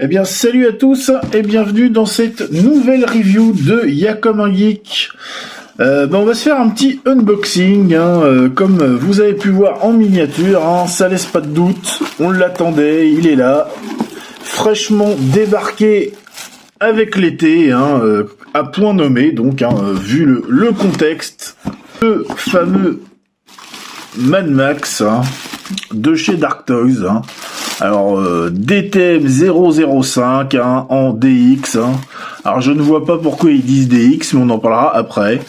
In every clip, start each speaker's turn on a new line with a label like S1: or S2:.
S1: Eh bien, salut à tous et bienvenue dans cette nouvelle review de Y'a comme un geek. On va se faire un petit unboxing, comme vous avez pu voir en miniature, ça laisse pas de doute, on l'attendait, il est là, fraîchement débarqué avec l'été, à point nommé, donc, vu le contexte, le fameux Mad Max de chez Dark Toys. Alors, DTM 005 en DX. Alors, je ne vois pas pourquoi ils disent DX, mais on en parlera après.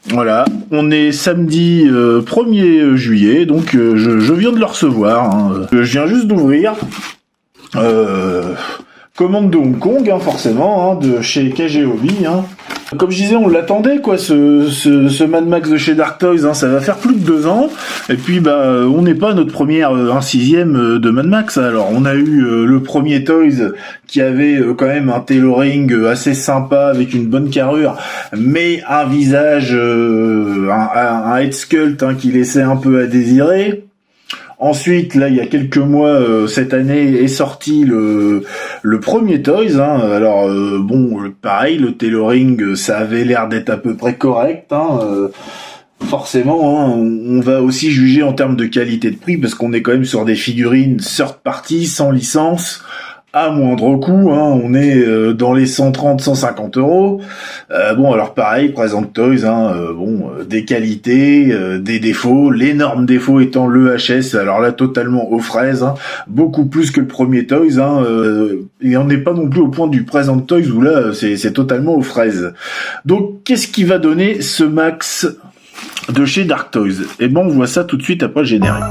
S1: Voilà, on est samedi 1er juillet, donc je viens de le recevoir. Je viens juste d'ouvrir. Commande de Hong Kong, forcément, de chez KG Hobby. Comme je disais, on l'attendait, quoi, ce Mad Max de chez Dark Toys. Ça va faire plus de 2 ans. Et puis, on n'est pas à notre première 1/6 de Mad Max. Alors, on a eu le premier Toys qui avait quand même un tailoring assez sympa avec une bonne carrure, mais un visage, un head sculpt qui laissait un peu à désirer. Ensuite, là, il y a quelques mois, cette année, est sorti le premier Toys. Alors, pareil, le tailoring, ça avait l'air d'être à peu près correct. Forcément, on va aussi juger en termes de qualité de prix, parce qu'on est quand même sur des figurines third party, sans licence, à moindre coût. On est dans les 130-150 euros. Alors pareil, Present Toys, des qualités, des défauts, l'énorme défaut étant le HS, alors là totalement aux fraises, beaucoup plus que le premier Toys, et on n'est pas non plus au point du Present Toys où là c'est totalement aux fraises. Donc qu'est-ce qui va donner ce Max de chez Dark Toys? On voit ça tout de suite après le générique.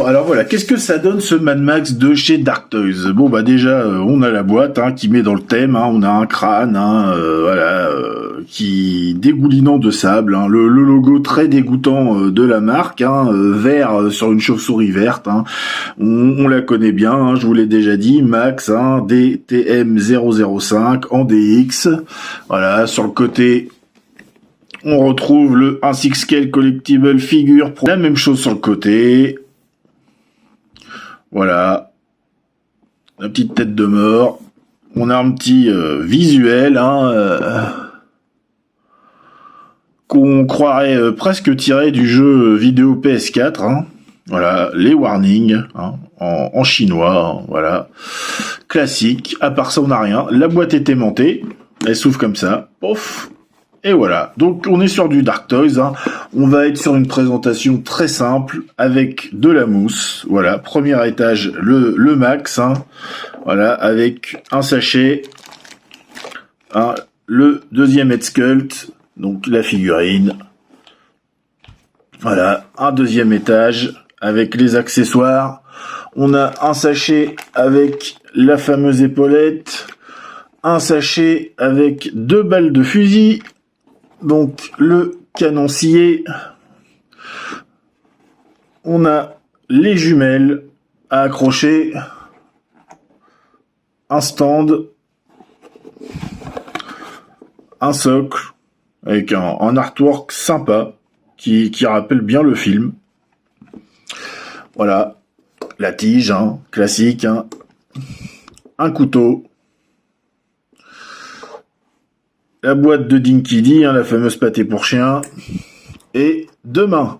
S1: Alors voilà, qu'est-ce que ça donne ce Mad Max de chez Dark Toys? Déjà, on a la boîte qui met dans le thème, on a un crâne, qui dégoulinant de sable, le logo très dégoûtant de la marque, vert sur une chauve-souris verte, on la connaît bien, je vous l'ai déjà dit, Max, DTM 005 en DX, voilà, sur le côté. On retrouve le 1/6 scale collectible figure, la même chose sur le côté. Voilà, la petite tête de mort. On a un petit visuel qu'on croirait presque tiré du jeu vidéo PS4. Voilà, les warnings en chinois. Voilà, classique. À part ça, on n'a rien. La boîte est aimantée. Elle s'ouvre comme ça. Pouf. Et voilà, donc on est sur du Dark Toys, on va être sur une présentation très simple avec de la mousse, voilà, premier étage le Max, voilà, avec un sachet, le deuxième head sculpt, donc la figurine, voilà, un deuxième étage avec les accessoires, on a un sachet avec la fameuse épaulette, un sachet avec 2 balles de fusil, donc le canoncier, on a les jumelles à accrocher, un stand, un socle avec un artwork sympa qui rappelle bien le film. Voilà, la tige, classique, un couteau. La boîte de Dinky D, la fameuse pâté pour chien, et 2 mains.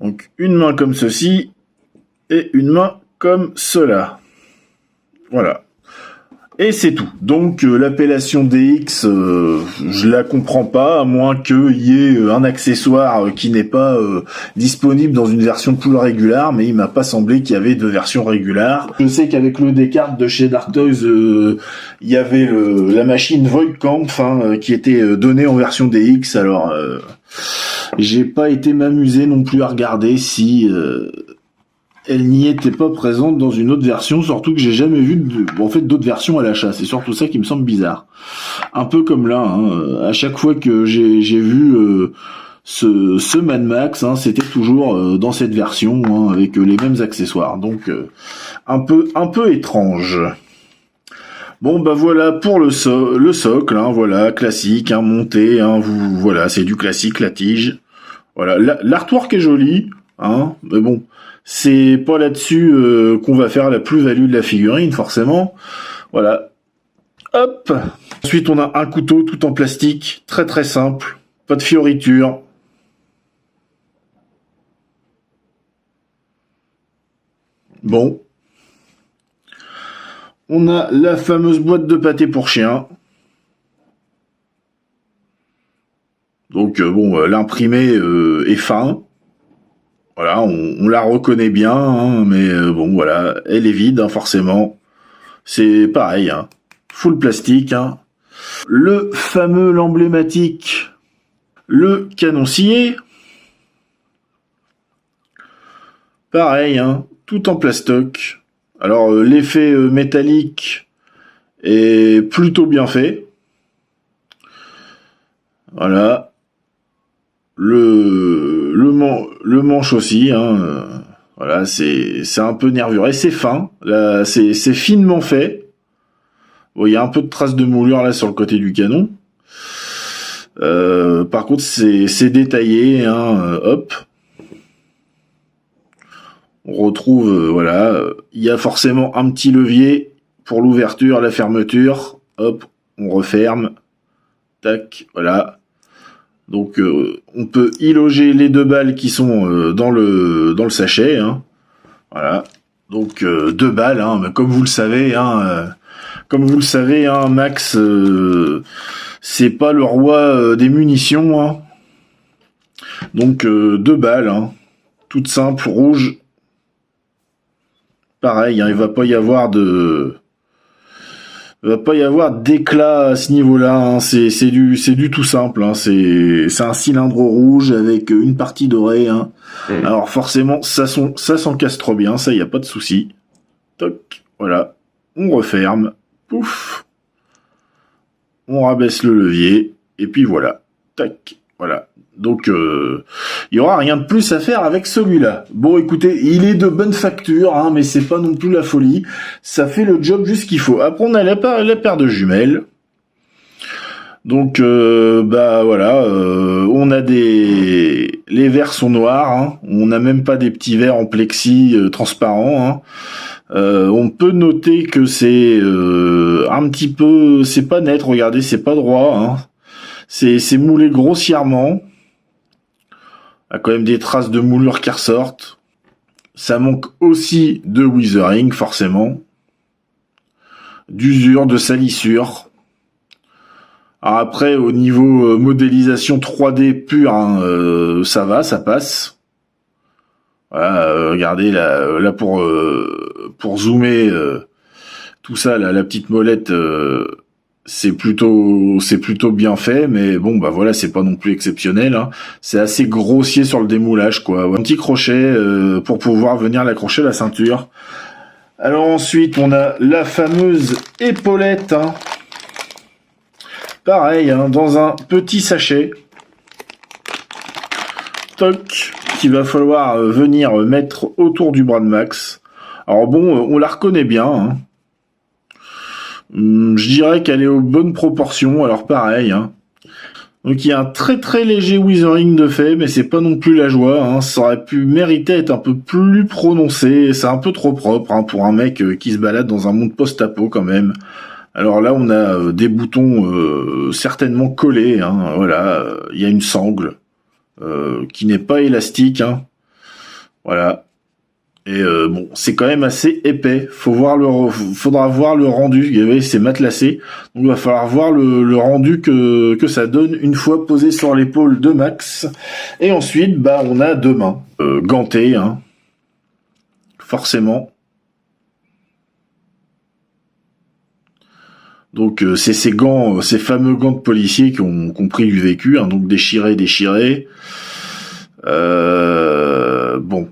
S1: Donc une main comme ceci, et une main comme cela. Voilà. Et c'est tout. Donc l'appellation DX, je la comprends pas, à moins qu'il y ait un accessoire qui n'est pas disponible dans une version pool régulière, mais il m'a pas semblé qu'il y avait 2 versions régulières. Je sais qu'avec le Descartes de chez Dark Toys, il y avait la machine Voigtkampf qui était donnée en version DX, alors j'ai pas été m'amuser non plus à regarder si elle n'y était pas présente dans une autre version, surtout que j'ai jamais vu d'autres versions à l'achat. C'est surtout ça qui me semble bizarre. Un peu comme là, à chaque fois que j'ai vu ce Mad Max, c'était toujours dans cette version, avec les mêmes accessoires. Donc un peu étrange. Bon bah voilà pour le socle, hein, voilà, classique, hein, monté, hein, voilà, c'est du classique, la tige. Voilà, l'artwork est joli, hein, mais bon, c'est pas là-dessus qu'on va faire la plus-value de la figurine, forcément. Voilà. Hop. Ensuite, on a un couteau tout en plastique, très très simple, pas de fioriture. Bon. On a la fameuse boîte de pâté pour chien. Donc bon, l'imprimé est fin. Voilà, on la reconnaît bien, hein, mais bon voilà, elle est vide, hein, forcément. C'est pareil, hein, full plastique. Hein. L'emblématique, le canon scié. Pareil, hein, tout en plastoc. Alors l'effet métallique est plutôt bien fait. Voilà. Le manche aussi, hein, voilà, c'est un peu nervuré, c'est fin, là, c'est finement fait. Bon, il y a un peu de traces de moulure là sur le côté du canon. Par contre, c'est détaillé, hein, hop. On retrouve, voilà, il y a forcément un petit levier pour l'ouverture, la fermeture. Hop, on referme. Tac, voilà. Donc on peut y loger les 2 balles qui sont dans le sachet. Hein. Voilà. Donc 2 balles, hein, comme vous le savez, hein, Max, c'est pas le roi des munitions. Hein. Donc 2 balles, hein, toutes simples, rouges. Pareil, hein, il va pas y avoir d'éclat à ce niveau-là. Hein. C'est du tout simple. Hein. C'est un cylindre rouge avec une partie dorée. Hein. Alors forcément, ça s'encastre bien. Ça, y a pas de souci. Toc, voilà. On referme. Pouf. On rabaisse le levier et puis voilà. Tac. Voilà. Donc, il y aura rien de plus à faire avec celui-là. Bon, écoutez, il est de bonne facture, hein, mais c'est pas non plus la folie. Ça fait le job juste qu'il faut. Après, on a la paire de jumelles. Donc, bah voilà, on a les verres sont noirs. Hein. On n'a même pas des petits verres en plexi transparents. Hein. On peut noter que c'est un petit peu, c'est pas net. Regardez, c'est pas droit. Hein. C'est moulé grossièrement. Il y a quand même des traces de moulure qui ressortent. Ça manque aussi de weathering, forcément. D'usure, de salissure. Alors après, au niveau modélisation 3D pure, hein, ça va, ça passe. Voilà, regardez là pour zoomer tout ça, là, la petite molette, c'est plutôt bien fait, mais bon bah voilà, c'est pas non plus exceptionnel. Hein. C'est assez grossier sur le démoulage, quoi. Un petit crochet pour pouvoir venir l'accrocher à la ceinture. Alors ensuite, on a la fameuse épaulette. Hein. Pareil, hein, dans un petit sachet. Toc, qu'il va falloir venir mettre autour du bras de Max. Alors bon, on la reconnaît bien. Hein. Je dirais qu'elle est aux bonnes proportions, alors pareil. Hein. Donc il y a un très très léger weathering de fait, mais c'est pas non plus la joie. Hein. Ça aurait pu mériter être un peu plus prononcé. C'est un peu trop propre hein, pour un mec qui se balade dans un monde post-apo quand même. Alors là, on a des boutons certainement collés. Hein. Voilà, il y a une sangle qui n'est pas élastique. Hein. Voilà. Et bon, c'est quand même assez épais. Faudra voir le rendu. Vous voyez, c'est matelassé. Donc il va falloir voir le rendu que ça donne une fois posé sur l'épaule de Max. Et ensuite, bah, on a 2 mains gantées, hein. Forcément. Donc c'est ces gants, ces fameux gants de policiers qui ont pris du vécu, hein, donc déchirés. Bon.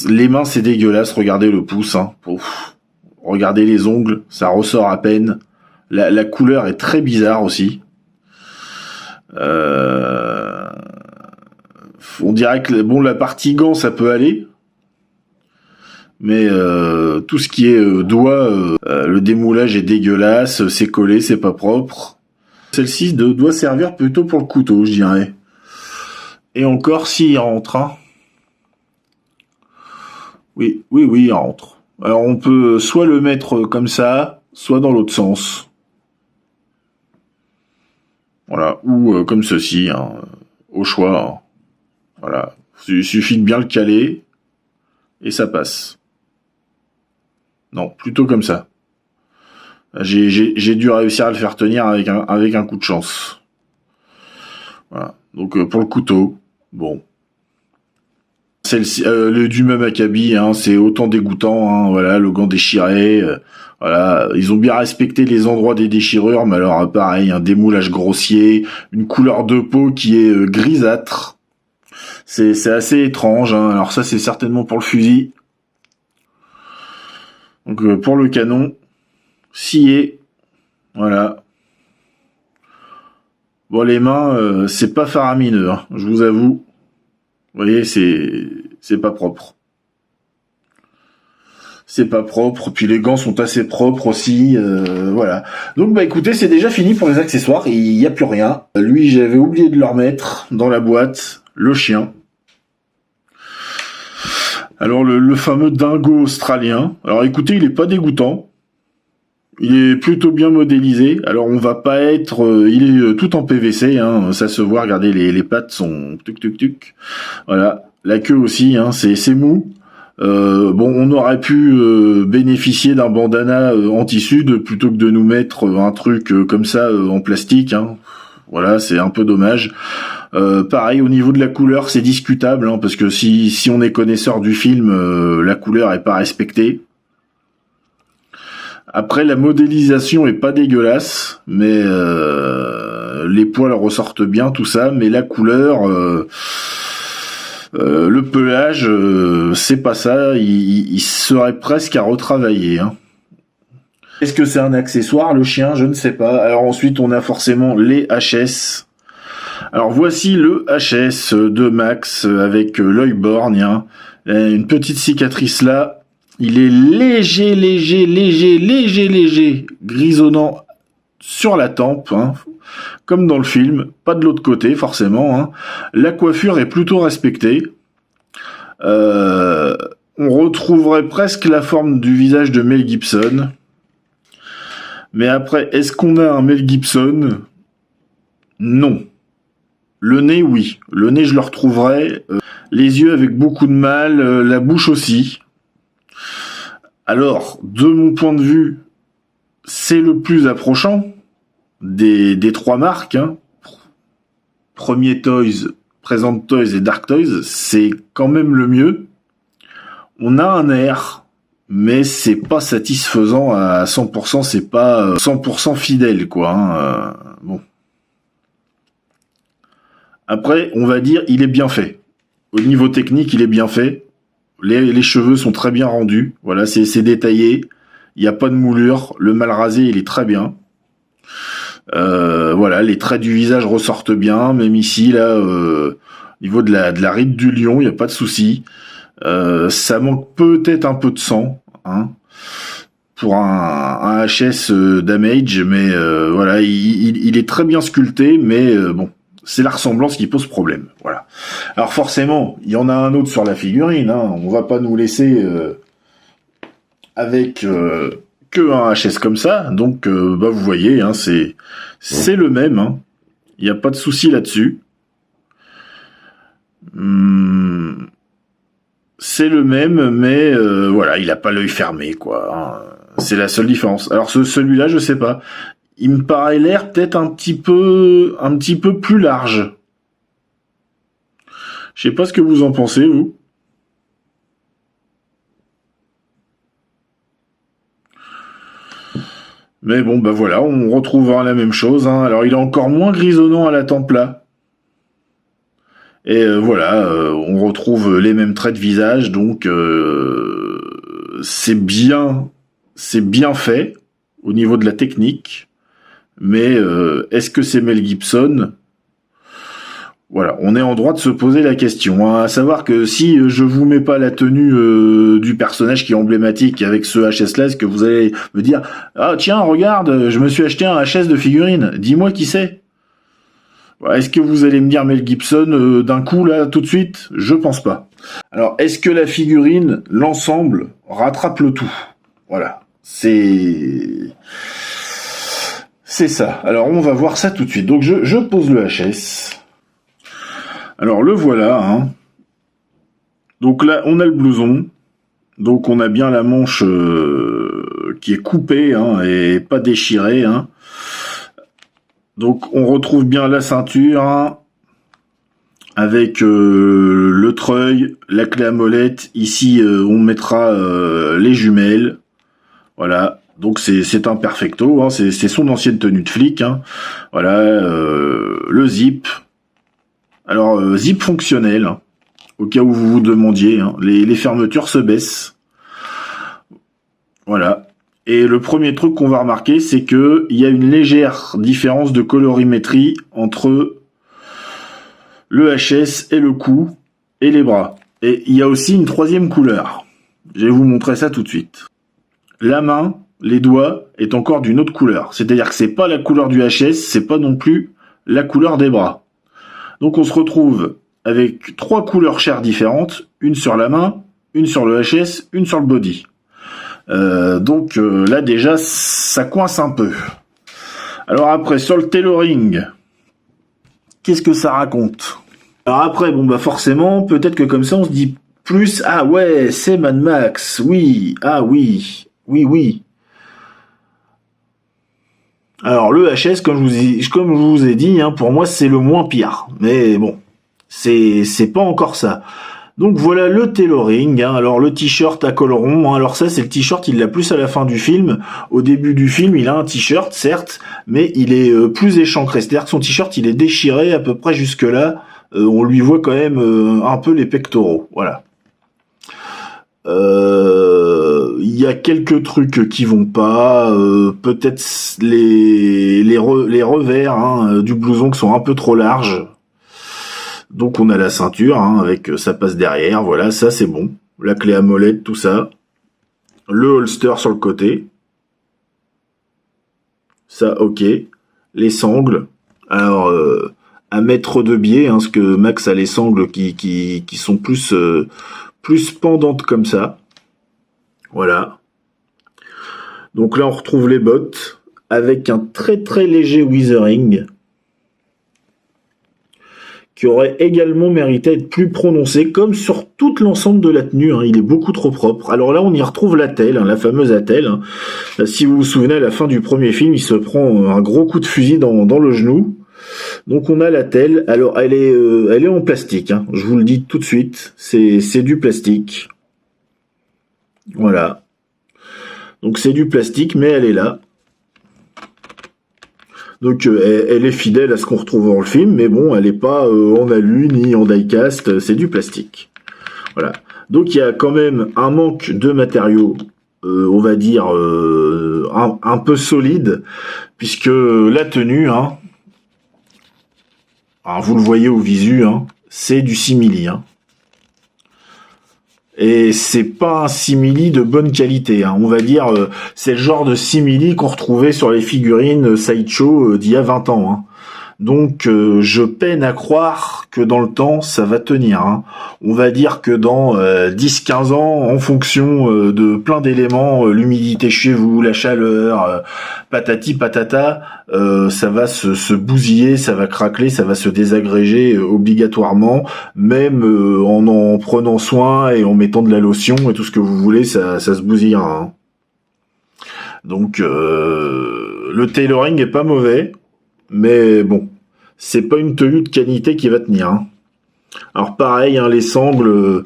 S1: Les mains, c'est dégueulasse. Regardez le pouce. Hein. Regardez les ongles. Ça ressort à peine. La couleur est très bizarre aussi. On dirait que bon, la partie gant, ça peut aller. Mais tout ce qui est doigt, le démoulage est dégueulasse, c'est collé, c'est pas propre. Celle-ci doit servir plutôt pour le couteau, je dirais. Et encore, s'il rentre. Hein. Oui, il rentre. Alors on peut soit le mettre comme ça, soit dans l'autre sens. Voilà, ou comme ceci, hein, au choix. Hein. Voilà, il suffit de bien le caler et ça passe. Non, plutôt comme ça. J'ai dû réussir à le faire tenir avec un coup de chance. Voilà. Donc pour le couteau, bon. Celle-ci, le du même acabit, hein, c'est autant dégoûtant. Hein, voilà, le gant déchiré. Voilà, ils ont bien respecté les endroits des déchirures, mais alors pareil, un démoulage grossier, une couleur de peau qui est grisâtre. C'est assez étrange. Hein. Alors ça, c'est certainement pour le fusil. Donc pour le canon, scié. Voilà. Bon, les mains, c'est pas faramineux, hein, je vous avoue. Vous voyez, c'est pas propre. C'est pas propre, puis les gants sont assez propres aussi, voilà. Donc bah écoutez, c'est déjà fini pour les accessoires, il n'y a plus rien. Lui, j'avais oublié de le remettre dans la boîte, le chien. Alors le fameux dingo australien. Alors écoutez, il est pas dégoûtant. Il est plutôt bien modélisé. Alors on va pas être, il est tout en PVC, hein, ça se voit. Regardez, les pattes sont tuc tuc tuc. Voilà, la queue aussi, hein, c'est mou. Bon, on aurait pu bénéficier d'un bandana en tissu plutôt que de nous mettre un truc comme ça en plastique. Hein. Voilà, c'est un peu dommage. Pareil, au niveau de la couleur, c'est discutable, hein, parce que si on est connaisseur du film, la couleur est pas respectée. Après, la modélisation est pas dégueulasse, mais les poils ressortent bien, tout ça, mais la couleur, le pelage, c'est pas ça, il serait presque à retravailler. Hein. Est-ce que c'est un accessoire, le chien? Je ne sais pas. Alors ensuite, on a forcément les HS. Alors voici le HS de Max avec l'œil borgne. Hein. Une petite cicatrice là. Il est léger, grisonnant sur la tempe, hein, comme dans le film, pas de l'autre côté forcément. Hein. La coiffure est plutôt respectée. On retrouverait presque la forme du visage de Mel Gibson. Mais après, est-ce qu'on a un Mel Gibson? Non. Le nez, oui. Le nez, je le retrouverai. Les yeux avec beaucoup de mal, la bouche aussi. Alors, de mon point de vue, c'est le plus approchant des trois marques. Hein. Premier Toys, Present Toys et Dark Toys, c'est quand même le mieux. On a un air, mais c'est pas satisfaisant à 100%, c'est pas 100% fidèle, quoi. Hein. Bon. Après, on va dire, il est bien fait. Au niveau technique, il est bien fait. Les cheveux sont très bien rendus. Voilà, c'est détaillé. Il n'y a pas de moulure. Le mal rasé, il est très bien. Voilà, les traits du visage ressortent bien. Même ici, là, au niveau de la ride du lion, il n'y a pas de souci. Ça manque peut-être un peu de sang, hein, pour un HS damage, mais voilà, il est très bien sculpté, mais bon. C'est la ressemblance qui pose problème. Voilà. Alors forcément, il y en a un autre sur la figurine. Hein. On va pas nous laisser avec que un HS comme ça. Donc, bah vous voyez, hein, c'est le même. Hein. Il n'y a pas de souci là-dessus. C'est le même, mais voilà, il a pas l'œil fermé, quoi. Hein. C'est la seule différence. Alors celui-là, je sais pas. Il me paraît l'air peut-être un petit peu plus large. Je sais pas ce que vous en pensez, vous. Mais bon, bah voilà, on retrouvera la même chose. Hein. Alors, il est encore moins grisonnant à la tempe là. Et voilà, on retrouve les mêmes traits de visage, donc c'est bien fait au niveau de la technique. Mais est-ce que c'est Mel Gibson? Voilà, on est en droit de se poser la question, hein. À savoir que si je vous mets pas la tenue du personnage qui est emblématique avec ce HS-là, est-ce que vous allez me dire « Ah tiens, regarde, je me suis acheté un HS de figurine, dis-moi qui c'est ?» Est-ce que vous allez me dire Mel Gibson d'un coup là tout de suite? Je pense pas. Alors est-ce que la figurine, l'ensemble, rattrape le tout? Voilà, c'est ça. Alors on va voir ça tout de suite. Donc je pose le HS. Alors le voilà, hein. Donc là on a le blouson. Donc on a bien la manche qui est coupée, hein, et pas déchirée, hein. Donc on retrouve bien la ceinture, hein, avec le treuil, la clé à molette. Ici on mettra les jumelles. Voilà. Donc c'est un perfecto, hein, c'est son ancienne tenue de flic, hein. Voilà, le zip. Alors zip fonctionnel, hein, au cas où vous vous demandiez, hein. Les fermetures se baissent. Voilà. Et le premier truc qu'on va remarquer, c'est que il y a une légère différence de colorimétrie entre le HS et le cou et les bras. Et il y a aussi une troisième couleur. Je vais vous montrer ça tout de suite. La main, les doigts, est encore d'une autre couleur. C'est-à-dire que c'est pas la couleur du HS, c'est pas non plus la couleur des bras. Donc on se retrouve avec trois couleurs chères différentes, une sur la main, une sur le HS, une sur le body. Donc là déjà ça coince un peu. Alors après sur le tailoring, qu'est-ce que ça raconte? Alors après bon bah forcément peut-être que comme ça on se dit plus ah ouais c'est Mad Max, oui, ah oui, oui. Alors le HS comme je vous ai dit, hein, pour moi c'est le moins pire, mais bon c'est pas encore ça. Donc voilà le tailoring, hein. Alors le t-shirt à col rond, hein. Alors ça c'est le t-shirt, il l'a plus à la fin du film. Au début du film, il a un t-shirt, certes, mais il est plus échancré. C'est-à-dire que son t-shirt, il est déchiré à peu près jusque là. On lui voit quand même un peu les pectoraux. Voilà. Il y a quelques trucs qui vont pas. Peut-être les revers, hein, du blouson qui sont un peu trop larges. Donc on a la ceinture, hein, avec ça passe derrière, voilà, ça c'est bon. La clé à molette, tout ça. Le holster sur le côté. Ça, ok. Les sangles. Alors, à mettre de biais, hein, parce que Max a les sangles qui sont plus pendantes comme ça. Voilà. Donc là on retrouve les bottes avec un très très léger weathering, qui aurait également mérité d'être plus prononcé, comme sur tout l'ensemble de la tenue, hein. Il est beaucoup trop propre. Alors là, on y retrouve l'attelle, hein, la fameuse attelle, hein. Si vous vous souvenez, à la fin du premier film, il se prend un gros coup de fusil dans le genou. Donc on a l'attelle. Alors elle est en plastique, hein. Je vous le dis tout de suite, c'est du plastique. Voilà. Donc c'est du plastique, mais elle est là. Donc elle est fidèle à ce qu'on retrouve dans le film, mais bon, elle n'est pas en alu ni en die-cast, c'est du plastique. Voilà. Donc il y a quand même un manque de matériaux, on va dire, un peu solide, puisque la tenue, hein, vous le voyez au visu, hein, c'est du simili, hein. Et c'est pas un simili de bonne qualité, hein. On va dire, c'est le genre de simili qu'on retrouvait sur les figurines Sideshow d'il y a 20 ans, hein. Donc je peine à croire que dans le temps ça va tenir, hein. On va dire que dans 10-15 ans, en fonction de plein d'éléments, l'humidité chez vous, la chaleur, patati patata, ça va se bousiller, ça va craquer, ça va se désagréger obligatoirement, même en prenant soin et en mettant de la lotion et tout ce que vous voulez, ça se bousillera, hein. Donc le tailoring est pas mauvais, mais bon, c'est pas une tenue de qualité qui va tenir, hein. Alors pareil, hein, les sangles,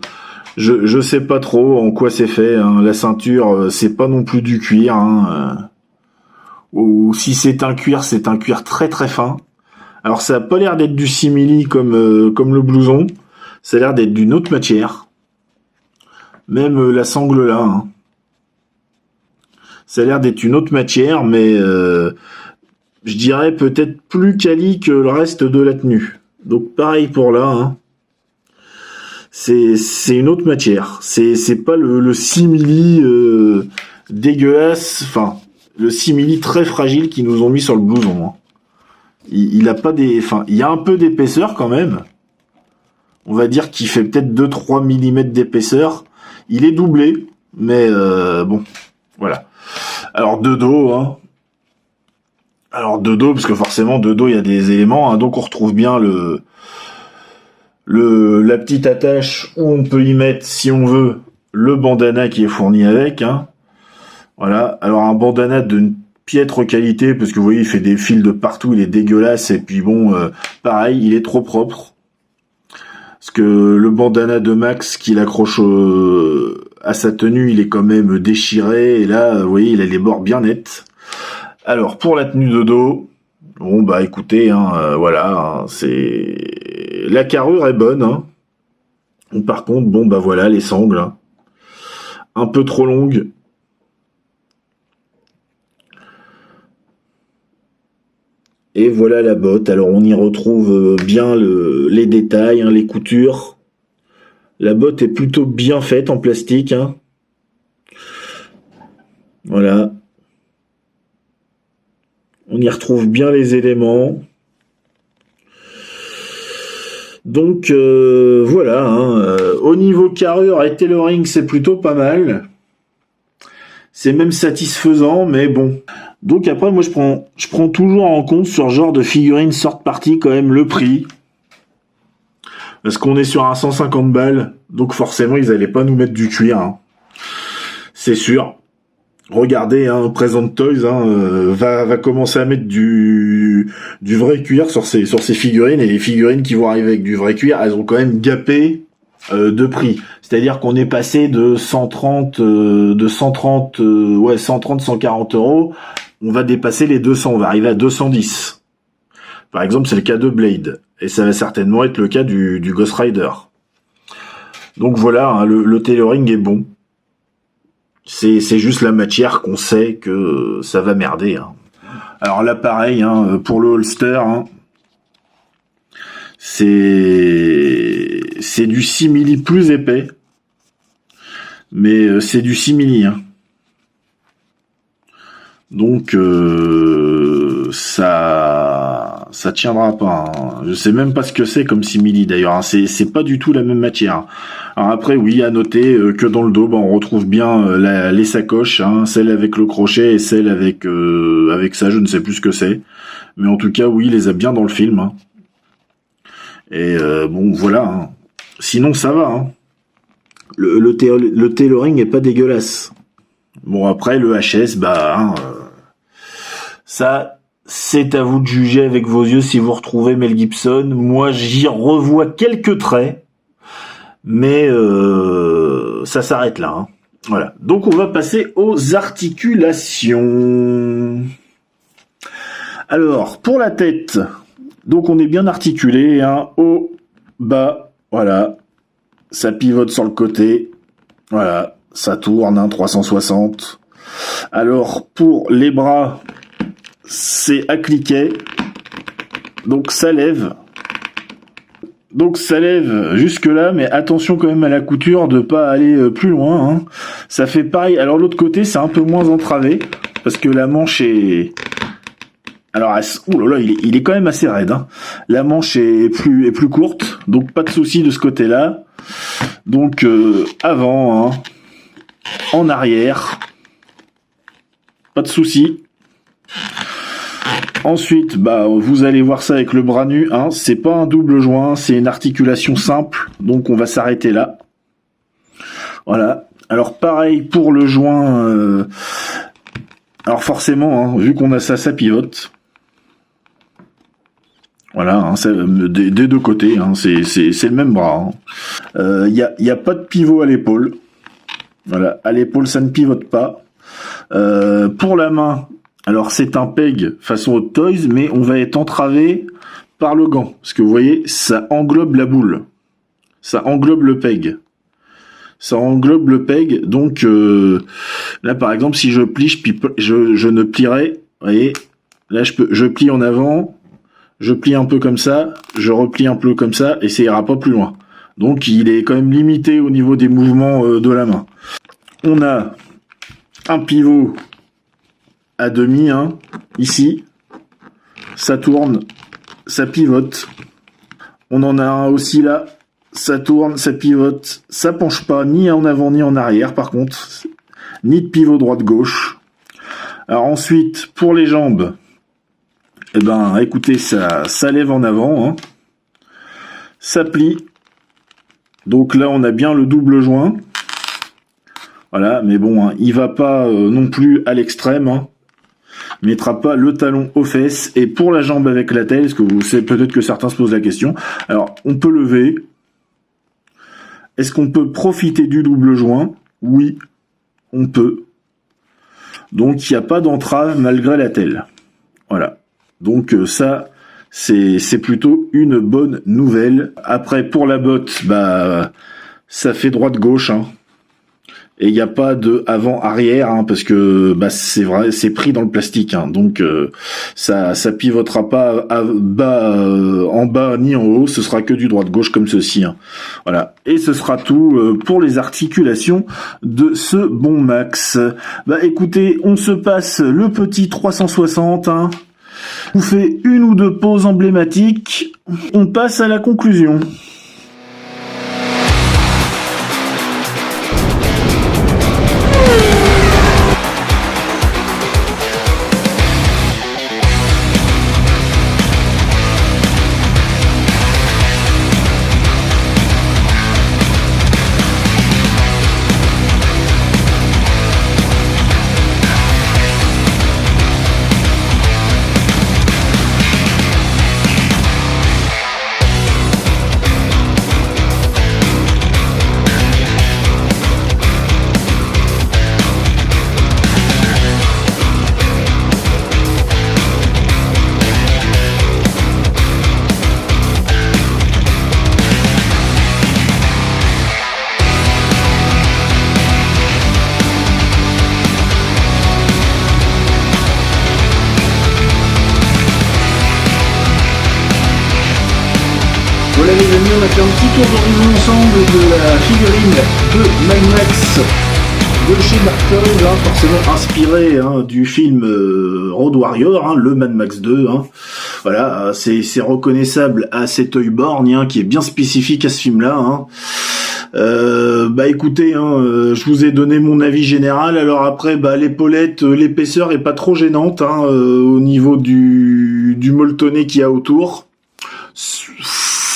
S1: je sais pas trop en quoi c'est fait, hein. La ceinture, c'est pas non plus du cuir, hein. Ou si c'est un cuir très très fin. Alors ça a pas l'air d'être du simili comme le blouson, ça a l'air d'être d'une autre matière. Même la sangle là, hein. Ça a l'air d'être une autre matière, mais je dirais peut-être plus quali que le reste de la tenue. Donc pareil pour là, hein. C'est une autre matière. C'est pas le simili dégueulasse, enfin le simili très fragile qu'ils nous ont mis sur le blouson, hein. Il a pas des, enfin il y a un peu d'épaisseur quand même. On va dire qu'il fait peut-être 2-3 mm d'épaisseur. Il est doublé, mais bon, voilà. Alors de dos, hein. Alors de dos, parce que forcément de dos il y a des éléments, hein, donc on retrouve bien la petite attache où on peut y mettre, si on veut, le bandana qui est fourni avec, hein. Voilà. Alors un bandana d'une piètre qualité, parce que vous voyez il fait des fils de partout, il est dégueulasse, et puis bon, pareil, il est trop propre. Parce que le bandana de Max qu'il accroche à sa tenue, il est quand même déchiré, et là, vous voyez, il a les bords bien nets. Alors, pour la tenue de dos, bon, bah écoutez, hein, voilà, hein, c'est... La carrure est bonne, hein. Par contre, bon, bah voilà, les sangles, hein, un peu trop longues. Et voilà la botte. Alors, on y retrouve bien les détails, hein, les coutures. La botte est plutôt bien faite en plastique, hein. Voilà. On y retrouve bien les éléments. Donc voilà, hein, au niveau carrure et tailoring, c'est plutôt pas mal. C'est même satisfaisant, mais bon. Donc après, moi je prends toujours en compte sur ce genre de figurine sorte partie quand même le prix. Parce qu'on est sur un 150 balles, donc forcément ils allaient pas nous mettre du cuir, hein. C'est sûr. Regardez, hein, Present Toys, hein, va commencer à mettre du vrai cuir sur ses figurines, et les figurines qui vont arriver avec du vrai cuir, elles ont quand même gapé de prix. C'est-à-dire qu'on est passé de 130, 140 €, on va dépasser les 200, on va arriver à 210. Par exemple, c'est le cas de Blade, et ça va certainement être le cas du Ghost Rider. Donc voilà, hein, le tailoring est bon. C'est juste la matière qu'on sait que ça va merder, hein. Alors là, pareil, hein, pour le holster, hein, c'est du 6 milli plus épais, mais c'est du 6 milli, hein. Donc ça tiendra pas, hein. Je sais même pas ce que c'est comme 6 milli d'ailleurs, hein. C'est pas du tout la même matière. Alors après, oui, à noter que dans le dos, on retrouve bien les sacoches, hein, celle avec le crochet et celle avec ça, je ne sais plus ce que c'est. Mais en tout cas, oui, il les a bien dans le film, hein. Et bon, voilà, hein. Sinon, ça va, hein. Le tailoring est pas dégueulasse. Bon, après, le HS, bah, hein, ça, c'est à vous de juger avec vos yeux si vous retrouvez Mel Gibson. Moi, j'y revois quelques traits, mais ça s'arrête là, hein. Voilà. Donc, on va passer aux articulations. Alors, pour la tête, donc on est bien articulé, hein, haut, bas, voilà. Ça pivote sur le côté, voilà. Ça tourne, hein, 360. Alors, pour les bras, c'est à cliquet. Donc, ça lève. Donc, ça lève jusque là, mais attention quand même à la couture de pas aller plus loin, hein. Ça fait pareil. Alors, l'autre côté, c'est un peu moins entravé, parce que la manche est... Alors, ouh là là, il est quand même assez raide, hein. La manche est plus courte, donc pas de souci de ce côté-là. Donc, avant, hein, en arrière, pas de souci. Ensuite, bah, vous allez voir ça avec le bras nu, hein. C'est pas un double joint, c'est une articulation simple, donc on va s'arrêter là. Voilà. Alors pareil pour le joint. Alors forcément, hein, vu qu'on a ça pivote. Voilà, hein, des deux côtés, hein, c'est le même bras, hein. Y a pas de pivot à l'épaule. Voilà, à l'épaule ça ne pivote pas. Pour la main, alors c'est un peg façon Hot Toys, mais on va être entravé par le gant, parce que vous voyez, ça englobe la boule, ça englobe le peg. Ça englobe le peg, donc là par exemple si je plie, je ne plierai, vous voyez, là je plie en avant. je plie un peu comme ça, je replie un peu comme ça, et ça ira pas plus loin. Donc il est quand même limité au niveau des mouvements de la main. On a un pivot à demi, hein, ici. Ça tourne, ça pivote. On en a un aussi là. Ça tourne, ça pivote. Ça penche pas ni en avant ni en arrière par contre. Ni de pivot droite-gauche. Alors ensuite, pour les jambes, eh ben écoutez, ça lève en avant. Hein. Ça plie. Donc là, on a bien le double joint. Voilà, mais bon, hein, il va pas non plus à l'extrême. Hein. Il mettra pas le talon aux fesses. Et pour la jambe avec la telle, parce que vous savez peut-être que certains se posent la question. Alors, on peut lever. Est-ce qu'on peut profiter du double joint? Oui, on peut. Donc, il n'y a pas d'entrave malgré la telle. Voilà. Donc, ça, c'est plutôt une bonne nouvelle. Après, pour la botte, bah, ça fait droite-gauche, hein. Et il n'y a pas de avant-arrière, hein, parce que bah c'est vrai, c'est pris dans le plastique, hein, donc ça pivotera pas en bas ni en haut, ce sera que du droite-gauche comme ceci. Hein. Voilà. Et ce sera tout pour les articulations de ce bon Max. Bah écoutez, on se passe le petit 360. Hein. On fait une ou deux pauses emblématiques. On passe à la conclusion. Voilà les amis, on a fait un petit tour d'horizon ensemble de la figurine de Mad Max de chez Markel, hein, forcément inspiré hein, du film Road Warrior, hein, le Mad Max 2. Hein. Voilà, c'est reconnaissable à cet œil borgne hein, qui est bien spécifique à ce film-là. Hein. Bah écoutez, hein, je vous ai donné mon avis général. Alors après, bah l'épaulette, l'épaisseur est pas trop gênante hein, au niveau du molletonné qu'il y a autour.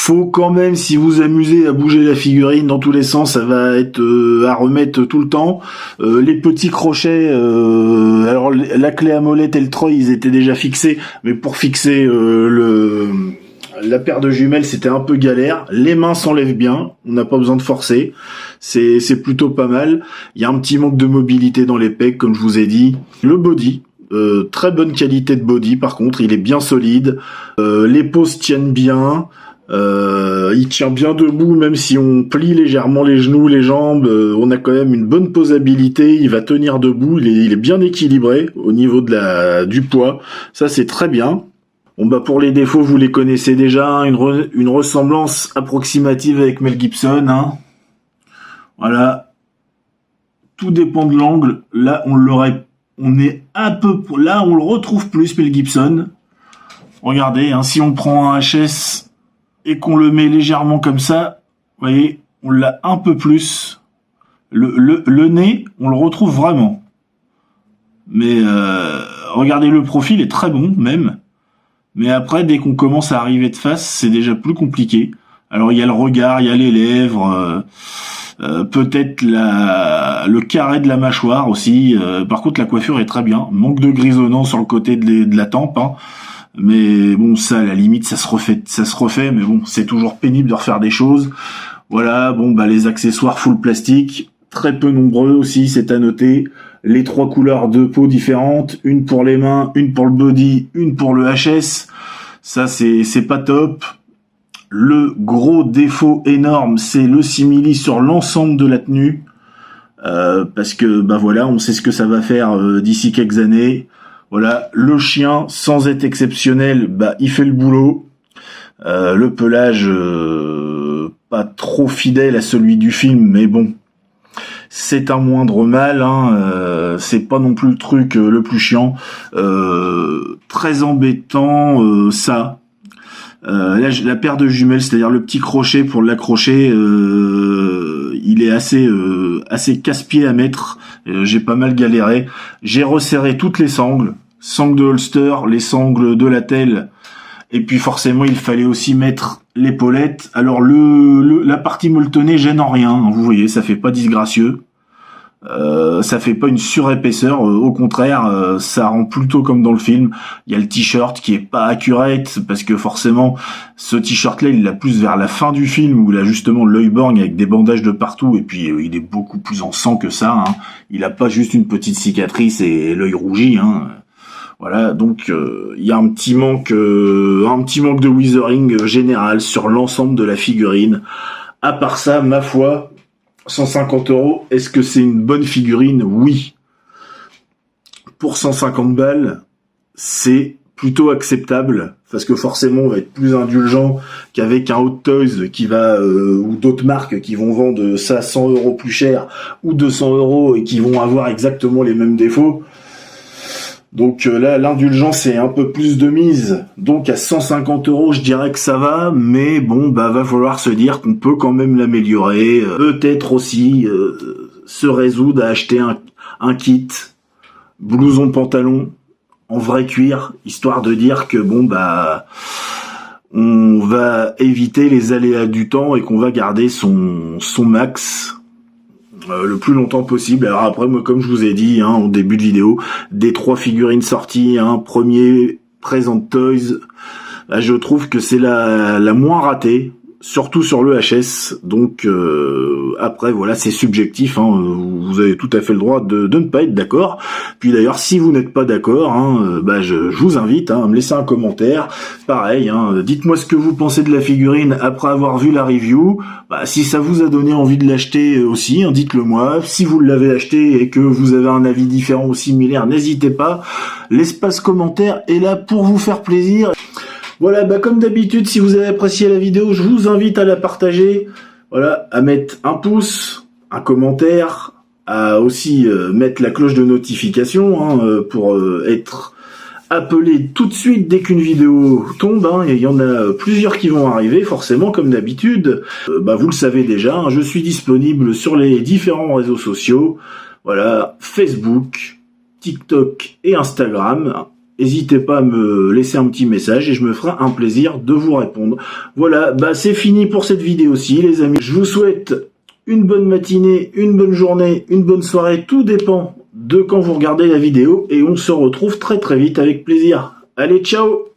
S1: Faut quand même, si vous amusez à bouger la figurine dans tous les sens, ça va être à remettre tout le temps. Les petits crochets, alors la clé à molette et le treuil, ils étaient déjà fixés, mais pour fixer la paire de jumelles, c'était un peu galère. Les mains s'enlèvent bien, on n'a pas besoin de forcer. C'est plutôt pas mal. Il y a un petit manque de mobilité dans les pecs, comme je vous ai dit. Le body. Très bonne qualité de body, par contre, il est bien solide. Les poses tiennent bien. Il tient bien debout, même si on plie légèrement les genoux, les jambes, on a quand même une bonne posabilité, il va tenir debout, il est bien équilibré au niveau du poids, ça c'est très bien. Bon bah pour les défauts, vous les connaissez déjà, hein, une ressemblance approximative avec Mel Gibson, hein. Voilà. Tout dépend de l'angle, là on est un peu, là on le retrouve plus Mel Gibson. Regardez, hein, si on prend un HS et qu'on le met légèrement comme ça, vous voyez, on l'a un peu plus. Le nez, on le retrouve vraiment. Mais regardez, le profil est très bon, même. Mais après, dès qu'on commence à arriver de face, c'est déjà plus compliqué. Alors, il y a le regard, il y a les lèvres, peut-être le carré de la mâchoire aussi. Par contre, la coiffure est très bien. Manque de grisonnant sur le côté de la tempe, hein. Mais bon, ça, à la limite, ça se refait, mais bon, c'est toujours pénible de refaire des choses. Voilà, bon, bah, les accessoires full plastique, très peu nombreux aussi, c'est à noter. Les 3 couleurs de peau différentes, une pour les mains, une pour le body, une pour le HS. Ça, c'est pas top. Le gros défaut énorme, c'est le simili sur l'ensemble de la tenue. Parce que, bah voilà, on sait ce que ça va faire d'ici quelques années. Voilà, le chien, sans être exceptionnel, bah il fait le boulot. Le pelage, pas trop fidèle à celui du film, mais bon, c'est un moindre mal, hein, c'est pas non plus le truc le plus chiant. Très embêtant, ça. La paire de jumelles, c'est-à-dire le petit crochet pour l'accrocher, il est assez casse-pied à mettre. J'ai pas mal galéré. J'ai resserré toutes les sangles de holster, les sangles de l'attelle, et puis forcément il fallait aussi mettre l'épaulette. Alors la partie molletonnée gêne en rien, hein, vous voyez, ça fait pas disgracieux. Ça fait pas une surépaisseur, au contraire, ça rend plutôt comme dans le film. Il y a le t-shirt qui est pas accurate parce que forcément ce t-shirt là il l'a plus vers la fin du film où il a justement l'œil borgne avec des bandages de partout et puis il est beaucoup plus en sang que ça, hein. Il a pas juste une petite cicatrice et l'œil rougi, hein. Voilà, donc il y a un petit manque de weathering général sur l'ensemble de la figurine. À part ça, ma foi, 150 €, est-ce que c'est une bonne figurine? Oui. Pour 150 balles, c'est plutôt acceptable, parce que forcément on va être plus indulgent qu'avec un Hot Toys qui va ou d'autres marques qui vont vendre ça 100 € plus cher ou 200 € et qui vont avoir exactement les mêmes défauts. Donc là, l'indulgence est un peu plus de mise. Donc à 150 €, je dirais que ça va, mais bon, bah va falloir se dire qu'on peut quand même l'améliorer. Peut-être aussi se résoudre à acheter un kit, blouson, pantalon en vrai cuir, histoire de dire que bon bah on va éviter les aléas du temps et qu'on va garder son max le plus longtemps possible. Alors après, moi, comme je vous ai dit, hein, au début de vidéo, des 3 figurines sorties, hein, premier Present Toys, bah, je trouve que c'est la moins ratée, surtout sur le HS. Donc après, voilà, c'est subjectif, hein, vous avez tout à fait le droit de ne pas être d'accord. Puis d'ailleurs, si vous n'êtes pas d'accord, hein, bah, je vous invite, hein, à me laisser un commentaire. Pareil, hein, dites-moi ce que vous pensez de la figurine après avoir vu la review. Bah, si ça vous a donné envie de l'acheter aussi, hein, dites-le moi. Si vous l'avez acheté et que vous avez un avis différent ou similaire, n'hésitez pas. L'espace commentaire est là pour vous faire plaisir. Voilà, bah comme d'habitude, si vous avez apprécié la vidéo, je vous invite à la partager. Voilà, à mettre un pouce, un commentaire, à aussi mettre la cloche de notification, hein, pour être appelé tout de suite dès qu'une vidéo tombe, hein. Il y en a plusieurs qui vont arriver, forcément, comme d'habitude. Bah vous le savez déjà, hein, je suis disponible sur les différents réseaux sociaux. Voilà, Facebook, TikTok et Instagram. N'hésitez pas à me laisser un petit message et je me ferai un plaisir de vous répondre. Voilà, bah c'est fini pour cette vidéo-ci, les amis. Je vous souhaite une bonne matinée, une bonne journée, une bonne soirée. Tout dépend de quand vous regardez la vidéo et on se retrouve très très vite avec plaisir. Allez, ciao!